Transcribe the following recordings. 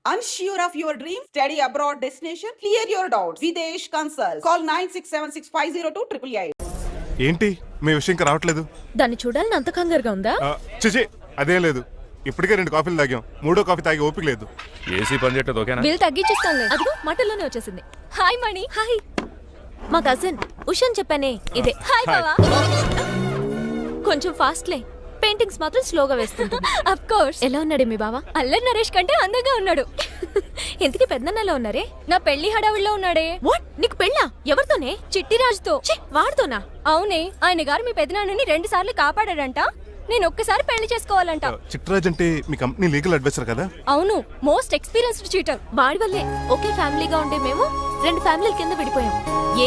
Unsure of your dream? Study abroad destination? Clear your doubts. Videsh Consult. Call 9676502888. ఏంటి మీ విషయం ఇంకా రావట్లేదు? దాన్ని చూడాలని అంత కంగారుగా ఉందా? చిచి అదేం లేదు. ఇప్పటికే 2 కాఫీలు తాగాం. 3వ కాఫీ తాగే ఓపిక లేదు. ఏసీ పని చేయట్లేదు ఓకేనా? బిల్ తగ్గించిస్తానులే. అదిగో మాటల్లోనే వచ్చేసింది. హాయ్ మణి. హాయ్. మా కజిన్ ఉషాన్ చెప్పానే ఇదే. హాయ్ బావా. కొంచెం ఫాస్ట్లే. పెయింటింగ్స్ మాత్రం స్లోగా వేస్తుంటుంది. Of course. ఎలా ఉన్నాడే మీ బావ? అల్లరి నరేష్ కంటే అందంగా ఉన్నాడు. ఇంతకీ పెద్దన్నలో ఉన్నారే? నా పెళ్లి హడావిడిలో ఉన్నాడే. వాట్? నీకు పెళ్ళా? ఎవరితోనే? చిట్టిరాజుతో. వాడితోనా? అవునే. ఆయన గారు మీ పెద్దనాన్నని 2 సార్లు కాపాడాడంట. నేను ఒక్కసారి పెళ్లి చేసుకోవాలంట. చిట్రాజ్ అంటే మీ కంపెనీ లీగల్ అడ్వైజర్ కదా? అవును, మోస్ట్ ఎక్స్పీరియన్స్డ్ చీటర్. వాడి వల్లే ఒకే ఫ్యామిలీగా ఉండే మేము 2 ఫ్యామిలీల కింద విడిపోయాం.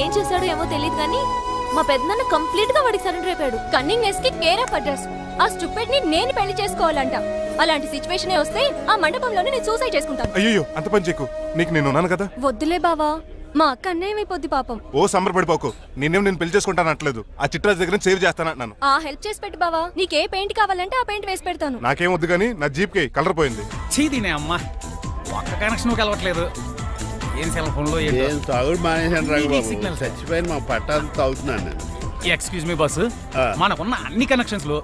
ఏం చేశాడో ఏమో తెలియదు కానీ మా పెద్దనాన్న కంప్లీట్ గా వాడికి సరెండర్ అయిపోయాడు. కన్నింగ్ నెస్ కి కేర్ ఆఫ్ అడ్రస్. ఆ స్టూపిడ్ ని నేను పెళ్లి చేసుకోవాలంట. అలాంటి సిచువేషన్ వస్తే ఆ మండపంలోనే నేను సూసైడ్ చేసుకుంటాను. అయ్యో అంత పని చేయకు. నీకు నేను ఉన్నాను కదా. వద్దులే బావా, మా అక్క అన్యాయం అయిపోద్ది పాపం. ఓ సంబరపడిపోకు. నేను పెళ్లి చేసుకుంటాను అనట్లేదు. ఆ చిట్రాజ్ దగ్గర సేవ్ చేస్తాను. ఆ హెల్ప్ చేసి పెట్టు బావా. నీకే పెయింట్ కావాలంటే ఆ పెయింట్ వేసి పెడతాను. నాకేం వద్దు కానీ నా జీప్ కి కలర్ పోయింది. చీదీనే అమ్మా, ఒక్క కనెక్షన్ కలవట్లేదు. ఏం సెల్ ఫోన్ లో ఏం తాగుడు మానేశాను రాఘబాబు. చచ్చిపోయిన మా పట్టాలు తాగుతున్నాను. ఎక్స్క్యూజ్ మీ బస్సు, మనకున్న అన్ని కనెక్షన్స్ లో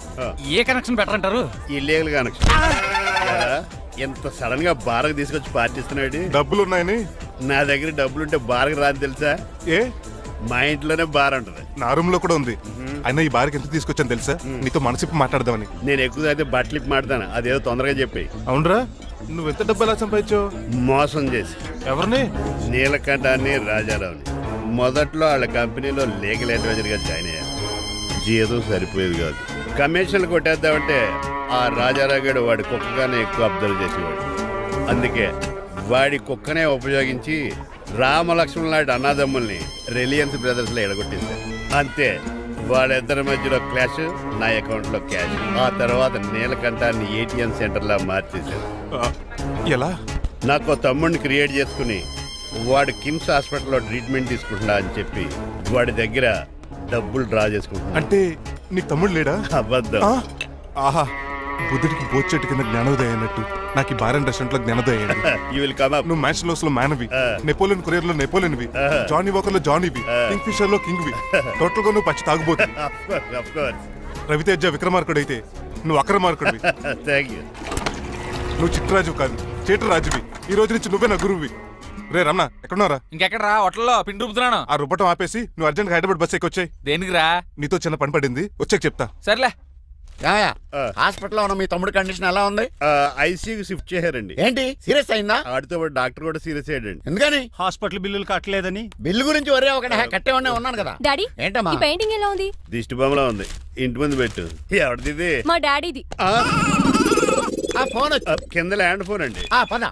ఏ కనెక్షన్ బెటర్ అంటారు? Illegal connection. ఎంత సడన్ గా బారకు తీసుకొచ్చి పార్టీస్తున్నాడు. డబ్బులు ఉన్నాయని. నా దగ్గర డబ్బులుంటే బారకు రాని తెలుసా? ఏ మా ఇంట్లోనే బార్ ఉంటది. నా రూమ్ లో కూడా ఉంది. అయినా ఈ బార్కి ఎంత తీసుకొచ్చాను తెలుసా? నీతో మనసిప్పి మాట్లాడదామని. నేను ఎక్కువ అయితే బట్టలు ఇప్పి మాడతాను. అదేదో తొందరగా చెప్పి. అవునరా? నువ్వు ఎంత డబ్బు ఎలా సంపాదించావు? మోసం చేసి. ఎవరిని? నీలకంఠాన్ని, రాజారావుని. మొదట్లో వాళ్ళ కంపెనీలో లీగల్ అడ్వైజర్ గా జాయిన్ అయ్యాను. జీతం సరిపోయేది కాదు. కమిషన్లు కొట్టేద్దామంటే ఆ రాజారావు గడు వాడి కుక్కగానే ఎక్కువ అబ్జర్వ్ చేసేవాడు. అందుకే వాడి కుక్కనే ఉపయోగించి రామలక్ష్మణ్ లాంటి అన్నదమ్ముల్ని రిలయన్స్ బ్రదర్స్ లో ఎడగొట్టింది. అంతే, వాళ్ళిద్దరి మధ్యలో క్లాష్, నా అకౌంట్ లో క్యాష్. ఆ తర్వాత నీలకంఠాన్ని ATM సెంటర్ లా మార్చేశారు. ఎలా? నాకు తమ్ముడిని క్రియేట్ చేసుకుని వాడు కిమ్స్ హాస్పిటల్లో ట్రీట్మెంట్ తీసుకుంటున్నా అని చెప్పి వాడి దగ్గర డబ్బులు డ్రా చేసుకుంటున్నా. అంటే నీకు తమ్ముడు లేడా? అబద్ధం. ఆహా, బుద్ధుడికి బోచెట్టు కింద జ్ఞానోదయం అయినట్టు నాకు ఈ బార్ అండ్ రెస్టారెంట్ లో జ్ఞానోదయం అయింది. You will come up. నువ్వు మ్యాచ్ లోస్ లో మ్యాన్వి, నెపోలియన్ కొరియర్ లో నెపోలియన్వి, జానీ వాకర్ లో జానీవి, కింగ్ ఫిషర్ లో కింగ్వి. టోటల్ గా నువ్వు పచ్చి తాగుబోతు. Of course. రవితేజ విక్రమార్కుడు అయితే నువ్వు అక్రమార్కుడివి. Thank you. నువ్వు చిట్రాజు కాదు, చీటరాజువి. ఈ రోజు నుంచి నువ్వే నా గురువువి. రే రమణ, ఎక్కడున్నారా? ఇంకెక్కడరా? హోటల్లో పిండి రుబ్బుతున్నాను. ఆ రుబ్బటం ఆపేసి నువ్వు అర్జెంట్ హైదరాబాద్ బస్ ఎక్కి వచ్చాయి. దేనికిరా? నీతో చిన్న పని పడింది, వచ్చాక చెప్తా. సర్లే. హాస్పిటల్లో ఉన్న మీ తమ్ముడి కండిషన్ ఎలా ఉంది? ఐసీయూకి షిఫ్ట్ చేశారండి. ఏంటి సీరియస్ అయిందా? ఆడితో పాటు డాక్టర్ కూడా సీరియస్ అయ్యాడండి. ఎందుకని? హాస్పిటల్ బిల్లులు కట్టలేదని. బిల్లు గురించి ఒరే ఒకటి కట్టేవాడినే ఉన్నాను కదా. డాడీ, ఏంటమ్మా ఈ పెయింటింగ్ ఎలా ఉంది? దిష్టి బొమ్మలా ఉంది. ఇంటి ముందు పెట్టు. ఎవరిది? మా డాడీది. ఆ ఫోన్ వచ్చి కింద ల్యాండ్ ఫోన్ అండి. పద.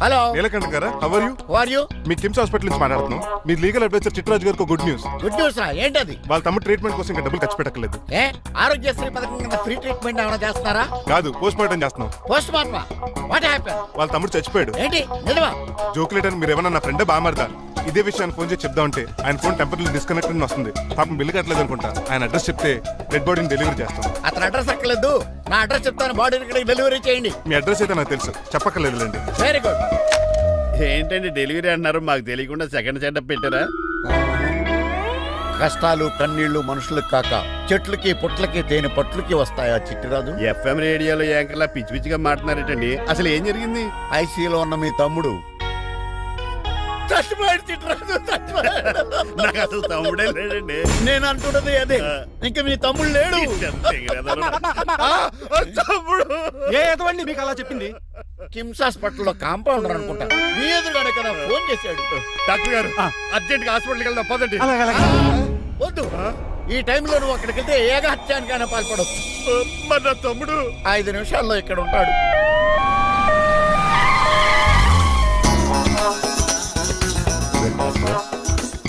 హలో, నీలకంఠ గారా? How are you? Who are you? మీ కిమ్స్ హాస్పిటల్ నుంచి మాట్లాడుతున్నాం. మీ లీగల్ అడ్వైజర్ చిట్రాజు గారికి గుడ్ న్యూస్. గుడ్ న్యూస్ రా. ఏంటది? వాళ్ళ తమ్ముడు ట్రీట్మెంట్ కోసం ఇంకా డబ్బులు ఖర్చు పెట్టలేదు. ఏ ఆరోగ్యశ్రీ పథకం కింద ఫ్రీ ట్రీట్మెంట్ ఏమైనా చేస్తున్నారా? కాదు, పోస్ట్ మార్టం చేస్తున్నాం. Post mortem? What happen? వాళ్ళ తమ్ముడు చచ్చిపోయాడు. ఏంటి నిజమా? జోకులేటని మీరు ఏమన్నా నా ఫ్రెండ్ బామర్దా? ఇదే విషయాన్ని ఫోన్ చేసి చెప్దామంటే ఆయన ఫోన్ టెంపరీ డిస్కనెక్ట్ అని వస్తుంది. పాపం బిల్లు కట్టలేదు అనుకుంటా. ఆయన అడ్రస్ చెప్తే డెడ్ బాడీని డెలివరీ చేస్తాం. అతను అడ్రస్ ఎక్కలేదు. నా అడ్రస్ చెప్తాను, బాడీని ఇక్కడికి డెలివరీ చేయండి. మీ అడ్రస్ అయితే నాకు తెలుసు, చెప్పక్కర్లేదులేండి. Very good. ఏంటండి డెలివరీ అన్నారు? మాకు తెలియకుండా సెకండ్ సెటప్ పెట్టారా? కష్టాలు కన్నీళ్లు మనుషులకు కాక చెట్లకి పుట్లకి తేనె పట్లకి వస్తాయా చిట్టిరాజు? FM రేడియోలో యాంకర్లా పిచ్చి పిచ్చిగా మాట్లాడారేటండి. అసలు ఏం జరిగింది? ఐసీలో ఉన్న మీ తమ్ముడు చచ్చిపోయాడు. చిట్టిరాజు చచ్చిపోయాడు. నాకు అసలు తమ్ముడే లేడండి. నేను అంటున్నది అదే. ఇంకా మీ తమ్ముడు లేడు. తమ్ముడు ఏ ఎదవండి మీకు అలా చెప్పింది? కిమ్స్ హాస్పిటల్లో కాంపౌండర్ అనుకుంటా. మీ ఎదురుగానే కదా ఫోన్ చేశాడు. డాక్టర్ గారు అర్జెంట్ గా హాస్పిటల్కి వెళ్దాం పదండి. వద్దు, ఈ టైంలో నువ్వు అక్కడికి వెళ్తే ఏకహత్యానికైనా పాల్పడవచ్చు. మరి నా తమ్ముడు 5 నిమిషాల్లో ఇక్కడ ఉంటాడు.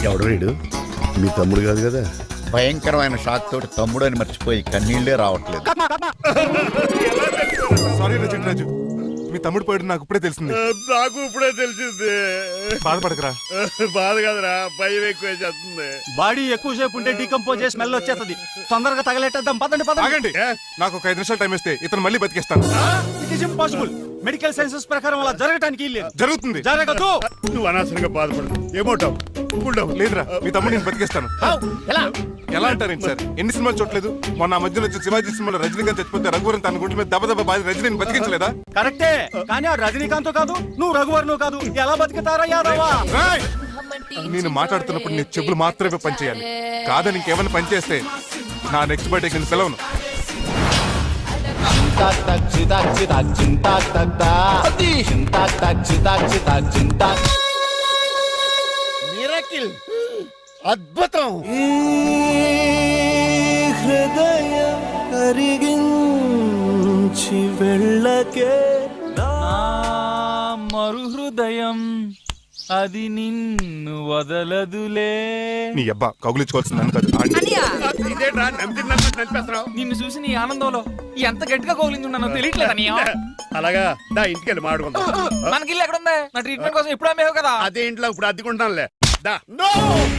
ఎవడు వీడు? మీ తమ్ముడు కాదు కదా? భయంకరమైన షాక్ తోటి తమ్ముడు అని మర్చిపోయి కన్నీళ్లే రావట్లేదు. సారీ రా చిట్రాజు, మీ తమ్ముడు పోయాడు నాకు ఇప్పుడే తెలిసింది. నాకు ఇప్పుడే తెలిసింది. బాధపడకరా. బాధ కాదురా, భయం ఎక్కువ చేస్తుంది. బాడీ ఎక్కువసేపు ఉంటే డీకంపోజ్ చేసి స్మెల్ వచ్చేస్తుంది. తొందరగా తగలెట్టేద్దాం. పదండి పదండి. ఆగండి, నాకు ఒక 5 నిమిషాలు టైం ఇస్తే ఇతను మళ్ళీ బతికేస్తాను. It is impossible. Medical sciences ప్రకారం అలా జరగటానికి వీల్లేదు. జరుగుతుంది. జరగదు. నువ్వు అనవసరంగా బాధపడదు. ఏమవుతావు? లేదురా, మీ తమ్ముడు నేను బతికేస్తాను. ఎలా ఎలా అంటారేంటి సార్? ఎన్ని సినిమాలు చూడలేదు? మొన్న ఆ మధ్యలో వచ్చి శివాజీ సినిమాలో రజనీకాంత్ చచ్చిపోతే రఘువరన్ తన గుండె మీద దెబ్బ బాధ రజనీని బతికించలేదా? కరెక్టే, కానీ ఆ రజనీకాంత్ కాదు, నువ్వు రఘువర్ను కాదు. ఎలా బతుకుతారా యాదవా? రాయ్! నేను మాట్లాడుతున్నప్పుడు నీ చెవులు మాత్రమే పనిచేయాలి. కాదని ఇంకేమైనా పనిచేస్తే నా నెక్స్ట్ బర్త్డేకి నేను పిలవను. మిరకిల్ అద్భుతం. హృదయం కరిగించి వెళ్ళకే మరు హృదయం అది నిన్ను వదలదులే. నీ అబ్బా కౌగులించుకోవాల్సింది కాదు. ఇదేంట్రా నమ్మినట్టు నడిపేస్తున్నావు? నిన్ను చూసి నీ ఆనందంలో ఎంత గట్టిగా కౌలించున్నానో తెలియట్లేదు అన్నయ్య. అలాగా దా ఇంటికి వెళ్ళి మాడుకుందాం. మనకి ఇల్లు ఎక్కడుంది? నా ట్రీట్మెంట్ కోసం ఎప్పుడు అమ్మేవు కదా. అదే ఇంట్లో ఇప్పుడు అద్దెకుంటానులే. దా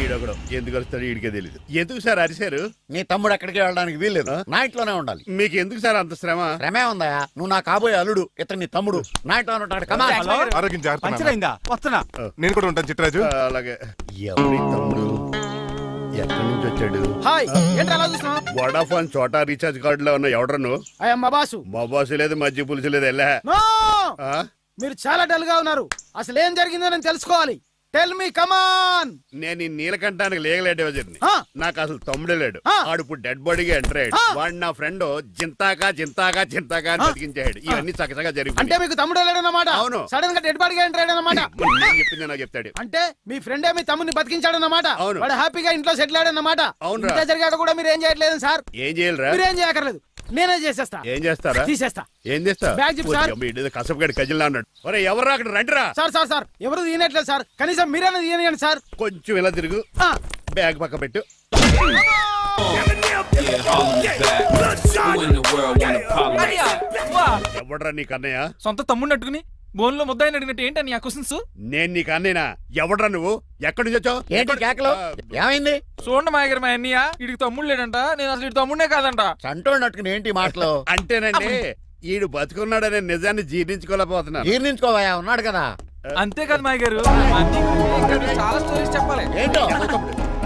ఈడొకడు ఎందుకు వస్తాడు ఈడికే తెలియదు. ఎందుకు సార్ అరిశారు? నీ తమ్ముడు ఎక్కడికి వెళ్ళడానికి వీల్లేదు, నా ఇంట్లోనే ఉండాలి. మీకు ఎందుకు సార్ అంత శ్రమ? శ్రమే ఉందా? నువ్వు నా కాబోయే అల్లుడు, ఇతను నీ తమ్ముడు, నా ఇంట్లోనే ఉంటాడు. కమా. హలో, ఆరోగ్యం జాగ్రత్త పంచర్ నాన్న. అయిందా? వస్తున్నా. నేను కూడా ఉంటాను చిట్రాజు. అలాగే. ఎవరి తమ్ముడు ఎక్కడి నుంచి వచ్చాడు? హాయ్, ఏంటి అలా చూస్తున్నావు? వడాఫోన్ చోటా రీఛార్జ్ కార్డులో ఉన్న ఎవడను? అయ్యమ్మ బాసు. మా బాసు లేదు, మజ్జి పులుసు లేదు. వెళ్ళా నో! మీరు చాలా డల్ గా ఉన్నారు. అసలు ఏం జరిగిందో నేను తెలుసుకోవాలి. టెల్ మీ, కమాన్. నేను ఈ నీలకంఠానికి లేగలేటే నాకు అసలు తమ్ముడే లేడు. ఆడు ఇప్పుడు డెడ్ బాడీగా ఎంటర్ అయ్యాడు. వాడు నా ఫ్రెండ్ జింతాకా జింతాకా జింతాకా అని బతికించాడు. ఇవన్నీ చక్కగా అంటే జరిగింది. మీకు తమ్ముడు వెళ్ళాడన్నమాట. అవును. సడన్ గా డెడ్ బాడీగా ఎంటర్ అయ్యాడన్నమాట. చెప్పింది నాకు చెప్తాడు. అంటే మీ ఫ్రెండే మీ తమ్ముడిని బతికించాడన్నమాట. అవును. వాడు హ్యాపీగా ఇంట్లో సెటిల్ అయ్యాడన్నమాట. అవునురా. ఇంత జరిగాక కూడా మీరు ఏం చేయట్లేదు సార్. ఏం చేయాలిరా? మీరేం చేయక్కర్లేదు, నేనే చేసేస్తా. ఏం చేస్తారా? తీసేస్తా. ఏం చేస్తా? బ్యాగ్ చెప్పు సార్. కసపగడి కజిల్లా అన్నాడు. ఒరే ఎవరు అక్కడ రండిరా. సార్ సార్ సార్, ఎవరు తీయనట్లేదు సార్. కనీసం మీరైనా తీయనియండి సార్. కొంచెం ఇలా తిరుగు. ఆ. బ్యాగ్ పక్క పెట్టు. ఎవడరా నీకు అన్నయ్య? సొంత తమ్ముడిని అట్టుకుని బోన్లో ముద్దాయిని అడిగినట్టు ఏంటని ఆ క్వశ్చన్స్? నేను నీకు అన్నయ్యనా? ఎవడరా నువ్వు? ఎక్కడి నుంచి వచ్చావు? ఏంటి కేకలు? ఏమైంది? చూడండి మా దగ్గర మా అన్నయ్య ఇడికి తమ్ముడు లేడంట. నేను అసలు ఇటు తమ్ముడే కాదంట. చంటోడు నట్టుకుని ఏంటి మాటలు? అంటేనండి ఈడు బతుకున్నాడనే నిజాన్ని జీర్ణించుకోలేకపోతున్నాను. జీర్ణించుకోవా, ఉన్నాడు కదా. అంతేకాదు మా గారు, చాలా స్టోరీస్ చెప్పాలి. ఏంటో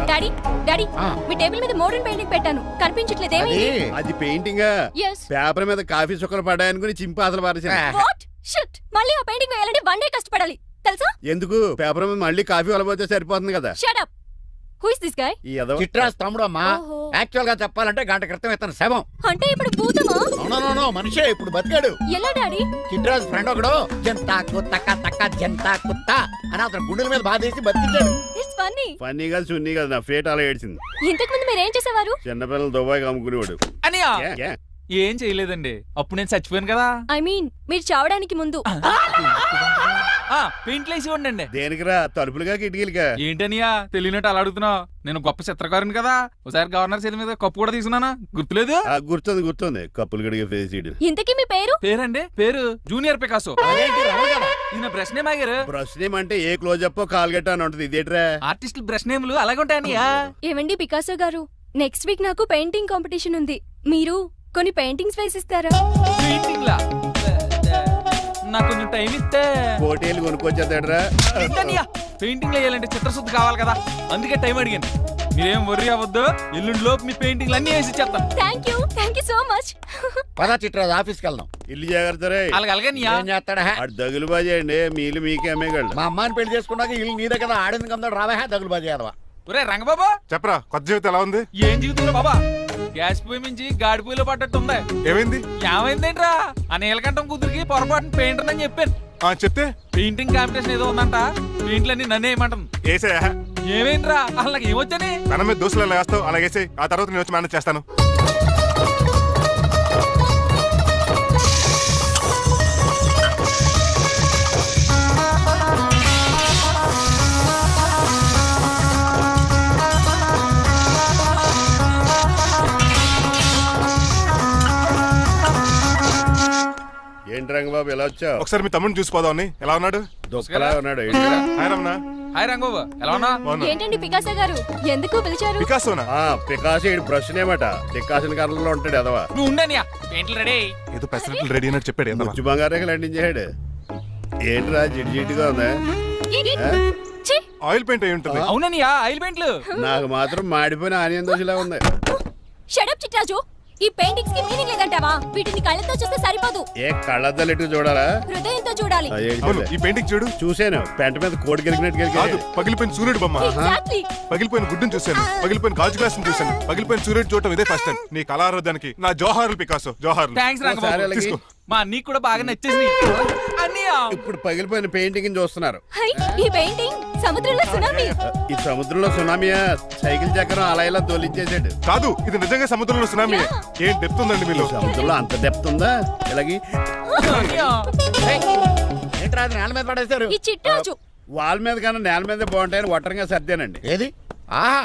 డాడీ డాడీ, ఆ. మీ టేబుల్ మీద మోడర్న్ పెయింటింగ్ పెట్టాను, కనిపించట్లేదు. అది ఏమైంది? అది పెయింటింగ్. Yes. పేపర్ మీద కాఫీ చుక్కలు పడ్డాయనుకుని చింపి అసలు పారేసాను. What? Shit! మళ్ళీ ఆ పెయింటింగ్ వేయాలంటే 1 day కష్టపడాలి తెలుసా? ఎందుకు? పేపర్ మీద మళ్ళీ కాఫీ వలపోతే సరిపోతుంది కదా. Shut up. Who is this guy? ఈ ఎదవ. చిట్రాజ్ తమ్ముడు అమ్మా. ఓహో. యాక్చువల్ గా చెప్పాలంటే గంట క్రితం ఇతను శవం. అంటే ఇప్పుడు భూతమా? నో మనిషే ఇప్పుడు బతికాడు. ఎలా డాడీ? చిట్రాజ్ ఫ్రెండ్ ఒకడు జంతా కుత్తక తక్క జంతా కుత్త అని అతను గుండెల మీద బాధేసి బతికించాడు. It's funny. ఫన్నీ కాదు సున్నీ కాదు, నా ఫేట్ అలా ఏడ్చింది. ఇంతకు ముందు మీరు ఏం చేసేవారు? చిన్నపిల్లలు దుబాయ్ అమ్ముకునేవాడు. అనియా ఏ, ఏ. ఏం చేయలేదండి, అప్పుడు నేను చచ్చిపోయాను కదా. ఐ మీన్ మీరు చావడానికి ముందు. పెయింట్లు వేసి ఉండండి. దేనికిరా? తలుపులుగా కిటికీలుగా? ఏంటనియా తెలియనట్టు అలా అడుగుతున్నావు? నేను గొప్ప చిత్రకారుని కదా. ఒకసారి గవర్నర్ చేతి మీద కప్పు కూడా తీసుకున్నానా? గుర్తులేదు? గుర్తుంది కప్పులు గడిగే ఫేస్ చేయడు. ఇంతకీ మీ పేరు? పేరండి పేరు జూనియర్ పికాసో. అదేంటి రమణ కదా? ఈయన బ్రష్ నేమ్ ఆగారు. బ్రష్ నేమ్ అంటే ఏ క్లోజప్ కాల్గట్ట అని ఉంటుంది. ఇదేట్రా? ఆర్టిస్టులు బ్రష్ నేమ్లు అలాగే ఉంటాయనియా. ఏమండి పికాసో గారు, నెక్స్ట్ వీక్ నాకు పెయింటింగ్ కాంపిటీషన్ ఉంది. మీరు కొన్ని పెయింటింగ్స్ వేసిస్తారా? పెయింటింగ్ లా నాకు కొంచెం టైం ఇస్తే. కోటేలు కొనుక్కొచ్చేస్తాడ్రా. పెయింటింగ్ వేయాలంటే చిత్రశుద్ధి కావాలి కదా, అందుకే టైం అడిగాను. మీరేం వర్రీ అవ్వద్దు, ఎల్లుండి లోపు మీ పెయింటింగ్లు అన్ని వేసి ఇచ్చేస్తాను. Thank you so much. పదా చిట్రాజ్ ఆఫీస్కి వెళ్దాం. ఇల్లు జాగ్రత్త రే. అలాగే ఏం చేస్తాడా? అటు దగులు బాజేయండి, మీలు మీకే అమ్మేగాళ్ళు. మా అమ్మాయిని పెళ్లి చేసుకున్నాక ఇల్లు నీదే కదా, ఆడింది కమ్దాడు రావా దగులు బాజీ అదవా. ఒరే రంగబాబా, చెప్పరా, కొత్త జీవితం ఎలా ఉంది? ఏం జీవితంలో బాబా, గ్యాస్ పొయ్యి మించి గాడి పొయ్యిలో పడ్డట్టు ఉంది. ఏమైంది? ఏమైందేంట్రా? ఆ నీలకంఠం కూతురికి పొరపాటున పెయింటర్ అని చెప్పాను. చెప్తే పెయింటింగ్ కాంపిటీషన్ ఏదో ఉందంట, పెయింట్లన్నీ నన్ను వేయమంటుంది. ఏసే ఏమైందిరా? అసలు నాకు ఏమొచ్చని? తన మీద దోశలు ఎలా వేస్తావు అలాగేసే, ఆ తర్వాత నేను వచ్చి మేనేజ్ చేస్తాను. ఏంటి రంగబాబు ఎలా వచ్చావు? ఒకసారి మీ తమ్ముడిని చూసిపోదామని. ఎలా ఉన్నాడు? దొక్కలా ఉన్నాడు. హాయ్ రమణ. హాయ్ రంగబాబు ఎలా ఉన్నా బాగున్నా. ఏంటండి పికాసో గారు ఎందుకు పిలిచారు? పికాసోనా పికాసి బ్రష్ నేమట పికాసిన కర్రలో ఉంటాడు ఎదవా నువ్వు ఉండనియా పెయింట్లు రెడీ ఏదో పెసరట్లు రెడీ అయినట్టు చెప్పాడు ఏదమ్మా. ముచ్చు బంగారం లండించాడు ఏంట్రా జిడ్జిడ్గా ఉందా ఛీ! ఆయిల్ పెయింట్ అయి ఉంటుంది. అవుననియా ఆయిల్ పెయింట్లు నాకు మాత్రం మాడిపోయిన ఆనియన్ దోశలా ఉంది షడప్ చిట్రాజు, ఈ పెయింటింగ్స్ కి మీనింగ్ లేదంటావా? వీటిని కళ్ళతో చూస్తే సరిపోదు, ఏ కళ్ళద్దలెట్టు చూడాలా హృదయంతో చూడాలి. ఆ, ఏంటి అవును చెప్పలే? ఈ పెయింటింగ్ చూడు. చూశాను పెంట మీద కోడి గెలిగినట్టు కాదు, గెలిగాడు పగిలిపోయిన సూర్యుడు బొమ్మ, ఎగ్జాక్ట్లీ. పగిలిపోయిన గుడ్డును చూశాను, పగిలిపోయిన గాజు గ్లాస్ చూశాను, పగిలిపోయిన సూర్యుడు చూడటం ఇదే ఫస్ట్ టైం. నీ కళారోధానికి నా జోహార్లు పికాసో, జోహార్లు. థ్యాంక్స్ ఒకసారి రంగబాబు అలాగే. తీసుకో. మా నీకు కూడా బాగా నచ్చేసింది అన్నయ్య ఇప్పుడు పగిలిపోయిన పెయింటింగ్ చూస్తున్నారు హై, ఈ పెయింటింగ్ సముద్రంలో సునామీ. ఈ సముద్రంలో సునామీయా సైకిల్ చక్రం అలా ఇలా తోలించేసాడు కాదు, ఇది నిజంగా సముద్రంలో సునామీ. ఏం డెప్త్ ఉందండి మీలో. సముద్రంలో అంత డెప్త్ ఉందా ఇలాగి అన్నయ్య. ఏంట్రా అది నేల మీద పడేశారు? ఈ చిట్రాజు వాల్ మీద కన్నా నేల మీద బాగుంటాయని ఒట్టరంగా సర్దానండి ఏది? ఆహా,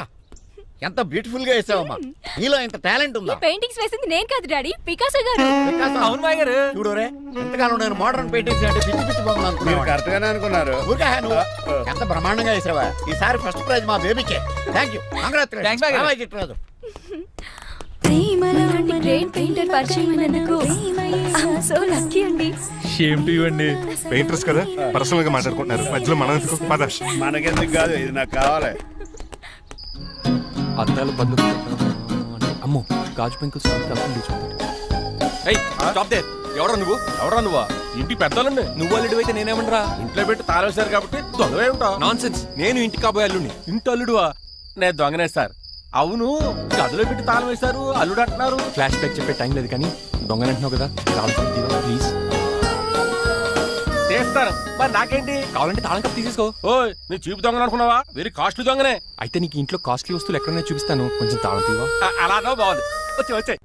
ఎంత బ్యూటిఫుల్ గా వేసావమ్మా. నీలో ఇంత టాలెంట్ ఉందా? పెయింటింగ్స్ వేసింది నేను కాదు డాడీ, పికాసో గారు. పికాసో. అవును మాయ గారు చూడురే, ఎంతకాలం నేను మోడర్న్ పెయింటింగ్స్ అంటే పిచ్చి పిచ్చి బొమ్మలు మీరు అనుకున్నాను. కరెక్ట్ గానే అనుకున్నారు ఊరికే నువ్వు ఎంత బ్రహ్మాండంగా వేసావా. ఈసారి ఫస్ట్ ప్రైజ్ మా బేబీకే. థ్యాంక్ యూ, Thanks, బాయ్ గారు. చిట్రాజు. ఇలాంటి గ్రేట్ పెయింటర్ పరిచయం అయినందుకు సో లక్కీ అండి. షేమ్ టు అండి పెయింటర్స్ కదా, పర్సనల్ గా మాట్లాడుకుంటున్నారు. మధ్యలో మనం ఎందుకు? పద. మనకెందుకు కాదు ఇది నాకు కావాలి అద్దాలు బదులు అమ్మో గాజు పెంకులు ఎవరా నువ్వు ఇంటి పెద్దలండి నువ్వు అల్లుడు అయితే నేనేమనరా ఇంట్లో పెట్టి తాళేశారు కాబట్టి దొంగవే ఉంటావు నాన్ సెన్స్ నేను ఇంటి కాబోయే అల్లుడిని ఇంటి అల్లుడువా నేను దొంగనే సార్ అవును గదిలో పెట్టి తాళం వేశారు అల్లుడు అంటున్నారు ఫ్లాష్ బ్యాక్ చెప్పే టైం లేదు కానీ దొంగనంటున్నావు కదా ప్లీజ్ చేస్తారు మరి నాకేంటి కావాలంటే తాళం కప్పు తీసేసుకో ఓయ్ నీ చూపు దొంగను అనుకున్నావా వెరీ కాస్ట్లీ దొంగనే అయితే నీకు ఇంట్లో కాస్ట్లీ వస్తువులు ఎక్కడైనా చూపిస్తాను కొంచెం తాళం తీవా అలానో బాగుంది వచ్చే వచ్చే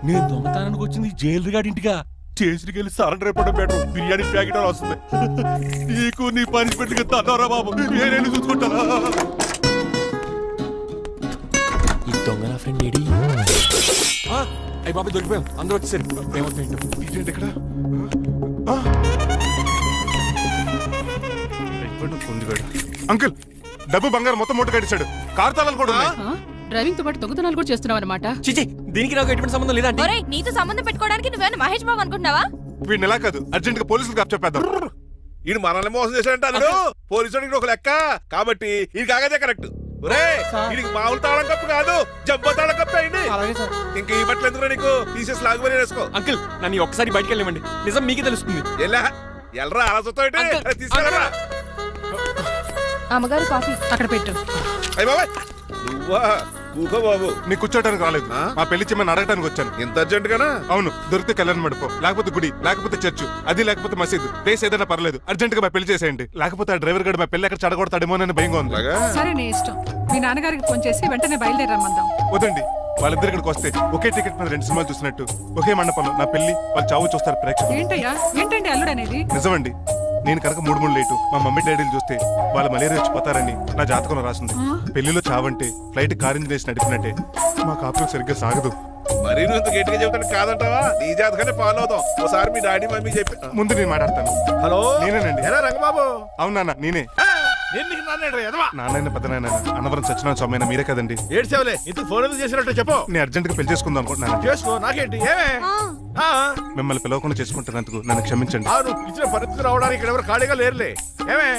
నేను దొంగతనానికి వచ్చింది జైలు గాడి ఇంటిగా చేసికి వెళ్ళి సరెండర్ అయిపోవడం బెటర్ బిర్యానీ ప్యాకెట్ అని వస్తుంది నీకు నీ పనిష్మెంట్ గా తన్నారా బాబు నేనేళ్ళు చూసుకుంటారా ఈ దొంగ నా ఫ్రెండ్ ఏడి అయ్యి బాబు దొరికిపోయాం అందరూ వచ్చేసారు ఇదేంటి ఇక్కడ? అంకుల్, డబ్బు బంగారం మొత్తం మూట కట్టించాడు. కారు తాళాలు కూడా ఉన్నాయి. డ్రైవింగ్ తో పాటు దొంగతనాలు కూడా చేస్తున్నావు అనమాట. చిచి దీనికి నాకు ఎటువంటి సంబంధం లేదండి ఒరేయ్, నీతో సంబంధం పెట్టుకోవడానికి నువ్వేనా మహేష్ బాబు అనుకుంటున్నావా? వీడిని ఎలా కాదు, అర్జెంట్ గా పోలీసులకు అప్పచెప్పేద్దాం. ఈయన మనల్ని మోసం చేశాడంట అన్నాడు పోలీసుడికి ఒక లెక్క కాబట్టి ఇది కాగదే కరెక్ట్ ఒరే వీడికి మామూలు తాళం కప్పు కాదు జబ్బ తాళం కప్పు అయింది ఇంకా ఈ బట్టలు ఎందుకు నీకు తీసేసి లాగుమని వేసుకో అంకుల్ నన్ను ఒక్కసారి బయటికి వెళ్ళమండి నిజం మీకే తెలుస్తుంది ఎల్రా అలా చూస్తావు తీసుకెళ్ళరా అమ్మగారు కాఫీ అక్కడ పెట్టు. అయ్య బాబాయ్ నువ్వా కూకో బాబు నీకు కూర్చోటానికి రాలేదు, మా పెళ్లి చెమ్మని అడగటానికి వచ్చాను. ఇంత అర్జెంట్ గానా అవును, దొరికితే కళ్యాణ మండపం, లేకపోతే గుడి, లేకపోతే చర్చ్, అది లేకపోతే మసీదు, ప్లేస్ ఏదైనా పర్లేదు. అర్జెంట్ గా మా పెళ్లి చేసేయండి, లేకపోతే ఆ డ్రైవర్ గడు మా పెళ్లి ఎక్కడ చెడగొడతాడేమో అని భయంగా ఉంది. సరే నీ ఇష్టం. మీ నాన్నగారికి ఫోన్ చేసి వెంటనే బయలుదేరమ్మందాం. వదండి, వాళ్ళిద్దరు ఇక్కడికి వస్తే ఒకే టికెట్ మీద 2 సినిమాలు చూసినట్టు ఒకే మండపంలో నా పెళ్లి వాళ్ళు చావు చూస్తారు ప్రేక్షకులు. ఏంటయ్యా, ఏంటండి అల్లుడు అనేది? నిజమండి, నేను కనుక 3 లేటు మా మమ్మీ డాడీలు చూస్తే వాళ్ళ మలేరియా వచ్చిపోతారని నా జాతకంలో రాసింది. పెళ్లిలో చావంటే ఫ్లైట్ కార్ ఇంజిన్ వేసి నడిపినట్టే. మా కాపురం సరిగ్గా సాగదు. మరీ నువ్వు ఇంత గట్టిగా చెబుతాను కాదంటావా నీ జాతకాన్ని ఫాలో అవుతాం ఒకసారి మీ డాడీ మమ్మీ చెప్పి ముందు నేను మాట్లాడతాను. హలో నేనేనండి. ఎలా రంగబాబు అవును నాన్న, నేనే. నేను నీకు నాన్నేడ్రా, ఎదవా. నాన్న పెద్ద నాన్న అన్నవరం సత్యనారాయణ స్వామి అయినా మీరే కదండి. ఏడ్చేవలే ఇంతకు ఫోన్ ఎందుకు చేసినట్టు చెప్పు నేను అర్జెంట్ గా పెళ్లి చేసుకుందాం అనుకుంటున్నాను. చేసుకో నాకేంటి ఏమే ఆ, మిమ్మల్ని పిలవకుండా చేసుకుంటున్నందుకు నన్ను క్షమించండి. ఆ, నువ్వు ఇచ్చిన పరిస్థితి రావడానికి ఇక్కడ ఎవరు ఖాళీగా లేరులే ఏమే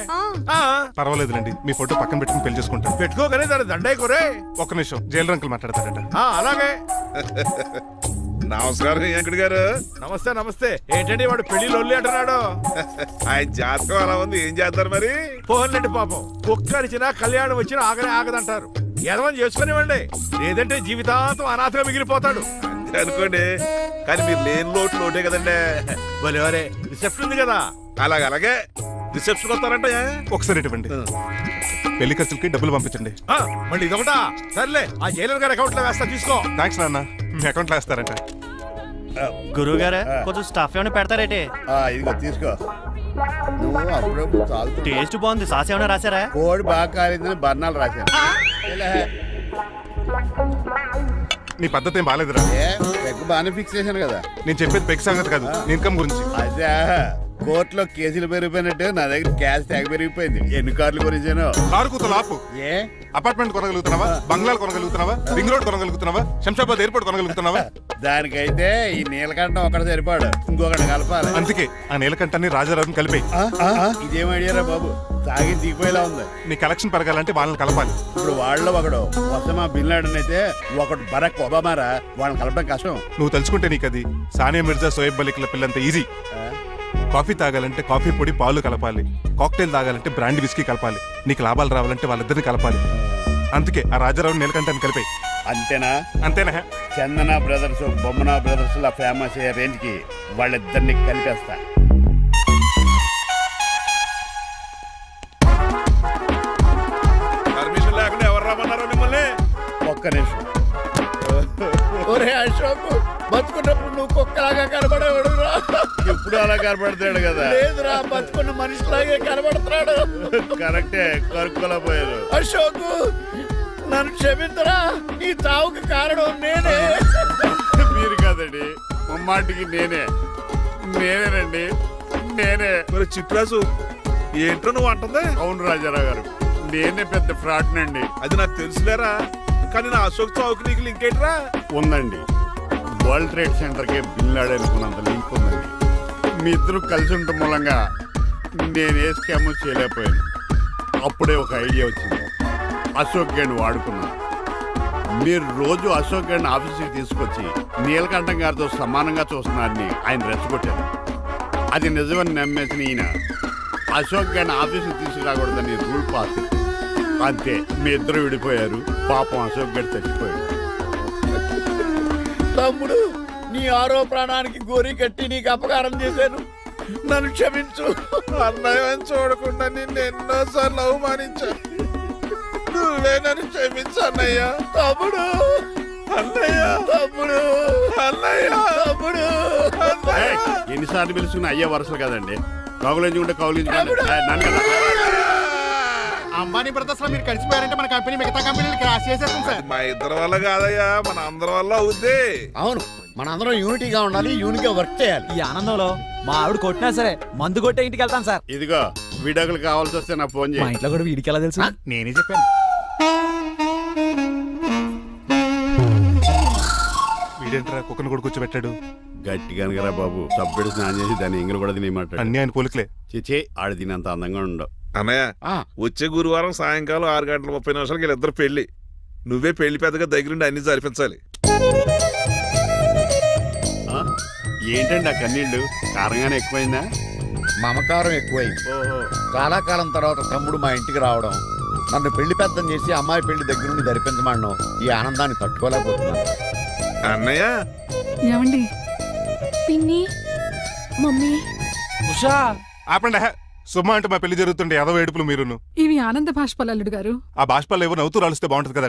ఆ, పర్వాలేదులేండి, మీ ఫోటో పక్కన పెట్టుకుని పెళ్లి చేసుకుంటాను. పెట్టుకోగానే దాని దండై కోరే ఒక్క నిమిషం, జైలు రంకులు మాట్లాడతారట. అలాగే నమస్కారం వెంకట గారు నమస్తే నమస్తే ఏంటండి వాడు పెళ్లి లొల్లి అంటున్నాడు ఆయన జాతకం అలా ఉంది ఏం చేస్తారు మరి పోన్లండి పాపం కుక్క అరిచినా కళ్యాణం వచ్చినా ఆగనే ఆగదంటారు ఎదవని చేసుకునివ్వండి లేదంటే జీవితాంతం అనాథగా మిగిలిపోతాడు అంతే అనుకోండి కానీ మీరు లేని లోటే కదండి భలేవరే రిసెప్షన్ ఉంది కదా అలాగే రిసెప్షన్ వస్తారంటే ఒకసారి ఇటువంటి పెళ్లి ఖర్చులకి డబ్బులు పంపించండి. మళ్ళీ ఇదొకటా సర్లే ఆ జైలర్ గారి అకౌంట్ లో వేస్తా తీసుకో థ్యాంక్స్ నాన్న, మీ అకౌంట్లో వేస్తారంట. గురువు గారు కొంచెం స్టఫ్ ఏమైనా పెడతారేటే? ఇదిగో తీసుకో నువ్వు అప్పుడప్పుడు చాలు టేస్ట్ బాగుంది సాస్ ఏమైనా రాశారా కోడి బాగా కాలిందని బర్ణాలు రాశాను ఇలా. నీ పద్ధతి ఏం బాగాలేదురా. ఏ పెగ్గు బాగానే ఫిక్స్ చేశాను కదా. నేను చెప్పేది పెక్ సంగతి కాదు, నీ ఇన్కమ్ గురించి. అదే కోర్టులో కేసులు పెరిగిపోయినట్టు నా దగ్గర క్యాష్ ట్యాగ్ పెరిగిపోయింది. ఎన్ని కార్లు కొనిచ్చాను. కారు కూతలు ఆపు. ఏ అపార్ట్మెంట్ కొనగలుగుతున్నావా, బంగ్లాలు కొనగలుగుతున్నావా, రింగ్ రోడ్ కొనగలుగుతున్నావా, శంషాబాద్ ఎయిర్పోర్ట్ కొనగలుగుతున్నావా? దానికైతే ఈ నీలకంఠం ఒకటి సరిపాడు, ఇంకొకటి కలపాలి. అందుకే ఆ నీలకంఠాన్ని రాజారావుని కలిపి. ఇదేం ఐడియారా బాబు, తాగి దిగిపోయేలా ఉంది. నీ కలెక్షన్ పెరగాలంటే వాళ్ళని కలపాలి. ఇప్పుడు వాళ్ళలో ఒకడు వసమా బిన్ లాడెన్ అయితే ఒకడు బరాక్ ఒబామారా, వాళ్ళని కలపడం కష్టం. నువ్వు తలుచుకుంటే నీకు అది సానియా మిర్జా, సోయబ్ మలిక్ల పిల్లంత ఈజీ. కాఫీ తాగాలంటే కాఫీ పొడి పాలు కలపాలి, కాక్టైల్ తాగాలంటే బ్రాండ్ విస్కీ కలపాలి, నీకు లాభాలు రావాలంటే వాళ్ళిద్దరిని కలపాలి. అందుకే ఆ రాజారావు నీలకంఠాన్ని కలిపాయి. అంతేనా? అంతేనా? చందన బ్రదర్స్, బొమ్మన బ్రదర్స్ లా ఫేమస్ అయ్యే రేంజ్ కి వాళ్ళిద్దరిని కలిపేస్తా. పర్మిషన్ లేకుండా ఎవరు రమ్మన్నారో మిమ్మల్ని? ఒక్క నిమిషం. ఒరే అశోక్, బతుకున్నప్పుడు నువ్వు కుక్కలాగా కనబడేవాడురా. ఇప్పుడు అలా కనబడతాడు కదా. లేదురా, బతుకున్న మనిషిలాగే కనబడుతున్నాడు. కరెక్టే, కరుక్కులా పోయారు. అశోక్, నన్ను క్షమించరా, ఈ చావుకి కారణం నేనే. మీరు కాదండి, ముమ్మాటికి నేనేనండి, నేనే. మరి చిట్రాసు ఏంటో నువ్వు అంటుంది? అవును రాజారావు గారు, నేనే పెద్ద ఫ్రాడ్ నండి. అది నాకు తెలుసులేరా, కానీ నా అశోక్ చౌక్ నీకు లింక్ ఏంట్రా? ఉందండి, వరల్డ్ ట్రేడ్ సెంటర్ కి బిన్ లాడెన్ కున్నంత లింక్ ఉందండి. మీ ఇద్దరు కలిసి ఉండటం మూలంగా నేను ఏ స్కామ్ చేయలేకపోయాను. అప్పుడే ఒక ఐడియా వచ్చింది, అశోక్ గేణ్ వాడుకున్నాను. మీరు రోజు అశోక్ గేణ్ ఆఫీస్కి తీసుకొచ్చి నీలకంఠం గారితో సమానంగా చూస్తున్నారని ఆయన రెచ్చగొట్టారు. అది నిజమని నమ్మేసిన ఈయన అశోక్ గేణ్ ఆఫీస్కి తీసుకురాకూడదని రూల్ పాస్ చేశారు. అంతే, మీ ఇద్దరు విడిపోయారు. పాపం అశోక్ గేణ్ చచ్చిపోయాడు. తమ్ముడు, నీ ఆరో ప్రాణానికి గోరి కట్టి నీకు అపకారం చేశాను, నన్ను క్షమించు. అన్నయ్య చూడకుండా నిన్ను ఎన్నోసార్లు అవమానించాను, నువ్వే నన్ను క్షమించు అన్నయ్య. తమ్ముడు, అన్నయ్య, తమ్ముడు, అన్నయ్య, తమ్ముడు. ఎన్నిసార్లు పిలుచుకున్న అయ్యే వరుసలు కదండి. కౌలించుకుంటే కౌలించుకుంటే అంబానీ బ్రదర్స్ లో మీరు కలిసిపోయారంటే మన కంపెనీ మిగతా కంపెనీలు క్రాష్ చేసేస్తాం సార్. మా ఇద్దరి వల్ల కాదయ్యా, మన అందరి వల్ల అవుద్ది. అవును, మనందరం యూనిటీగా ఉండాలి, యూనిట్గా వర్క్ చేయాలి. ఈ ఆనందంలో మా ఆవిడ కొట్టినా సరే మందు కొట్టే ఇంటికి వెళ్తాను సార్. ఇదిగో విడాకులు కావాల్సి వస్తే నాకు ఫోన్ మా చేయి. ఇంట్లో కూడా వీడికి ఎలా తెలుసు? నేనే చెప్పాను. వీడేంట్రా కుక్కను కూడా కూర్చోబెట్టాడు? గట్టి కనుకరా బాబు, సబ్బెడు స్నానం చేసి దాన్ని ఎంగిలి కూడా తినేయమంటాడు. అన్ని ఆయన పోలికలే. చిచే, ఆడు తినంత అందంగా ఉండవు. అన్నయ్య, వచ్చే గురువారం సాయంకాలం 6:30 వీళ్ళిద్దరు పెళ్లి. నువ్వే పెళ్లి పెద్దగా దగ్గరుండి అన్ని జరిపించాలి. ఏంటండి ఆ కన్నీళ్ళు? కారంగానే ఎక్కువైందా? మమకారం ఎక్కువైంది. ఓహో, చాలా కాలం తర్వాత తమ్ముడు మా ఇంటికి రావడం, నన్ను పెళ్లి పెద్దం చేసి అమ్మాయి పెళ్లి దగ్గర నుండి ధరిపించమనడం, ఈ ఆనందాన్ని తట్టుకోలేకపోతున్నాను. అన్నయ్య, ఏమండి? పిన్ని, మమ్మీ, ఉషా, ఆపండి. సుమా అంటే మా పెళ్లి జరుగుతుండే ఎదవ ఏడుపులు మీరును. ఇవి ఆనంద భాష్పాలు అల్లుడు గారు. ఆ బాష్పాలు ఏవో నవ్వుతూ రాలిస్తే బాగుంటది కదా.